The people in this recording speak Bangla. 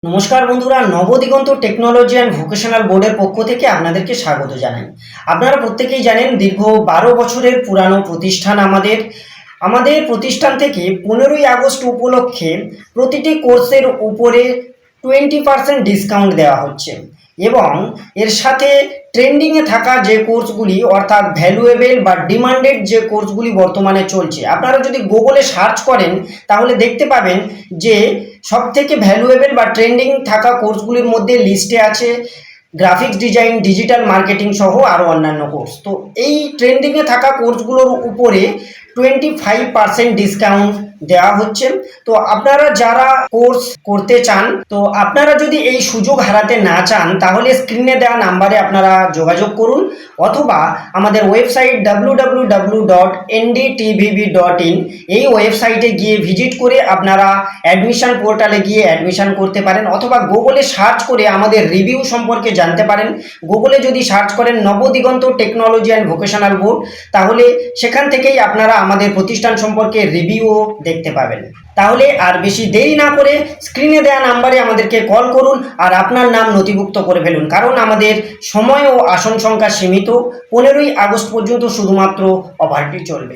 নমস্কার বন্ধুরা, নবদিগন্ত টেকনোলজি অ্যান্ড ভোকেশনাল বোর্ডের পক্ষ থেকে আপনাদেরকে স্বাগত জানাই। আপনারা প্রত্যেকেই জানেন দীর্ঘ 12 বছরের পুরানো প্রতিষ্ঠান আমাদের প্রতিষ্ঠান থেকে 15ই আগস্ট উপলক্ষে প্রতিটি কোর্সের উপরে 20% ডিসকাউন্ট দেওয়া হচ্ছে এবং এর সাথে ট্রেন্ডিংয়ে থাকা যে কোর্সগুলি অর্থাৎ ভ্যালুয়েবল বা ডিমান্ডেড যে কোর্সগুলি বর্তমানে চলছে, আপনারা যদি গুগলে সার্চ করেন তাহলে দেখতে পাবেন যে সব থেকে ভ্যালুয়েবল বা ট্রেন্ডিং থাকা কোর্সগুলির মধ্যে লিস্টে আছে গ্রাফিক্স ডিজাইন, ডিজিটাল মার্কেটিং সহ আরও অন্যান্য কোর্স। তো এই ট্রেন্ডিংয়ে থাকা কোর্সগুলোর উপরে 25% ডিসকাউন্ট দেওয়া হচ্ছে। তো আপনারা যারা কোর্স করতে চান, তো আপনারা যদি এই সুযোগ হারাতে না চান তাহলে স্ক্রিনে দেওয়া নাম্বারে আপনারা যোগাযোগ করুন অথবা আমাদের ওয়েবসাইট www.ndtvb.in এই ওয়েবসাইটে গিয়ে ভিজিট করে আপনারা অ্যাডমিশন পোর্টালে গিয়ে অ্যাডমিশন করতে পারেন অথবা গুগলে সার্চ করে আমাদের রিভিউ সম্পর্কে জানতে পারেন। গুগলে যদি সার্চ করেন Nabadiganta technology and vocational board, তাহলে সেখান থেকেই আপনারা আমাদের প্রতিষ্ঠান সম্পর্কে রিভিউও দেখতে পাবেন। তাহলে আর বেশি দেরি না করে স্ক্রিনে দেওয়া নাম্বারে আমাদেরকে কল করুন আর আপনার নাম নথিভুক্ত করে ফেলুন, কারণ আমাদের সময় ও আসন সংখ্যা সীমিত। 15ই আগস্ট পর্যন্ত শুধুমাত্র অফারটি চলবে।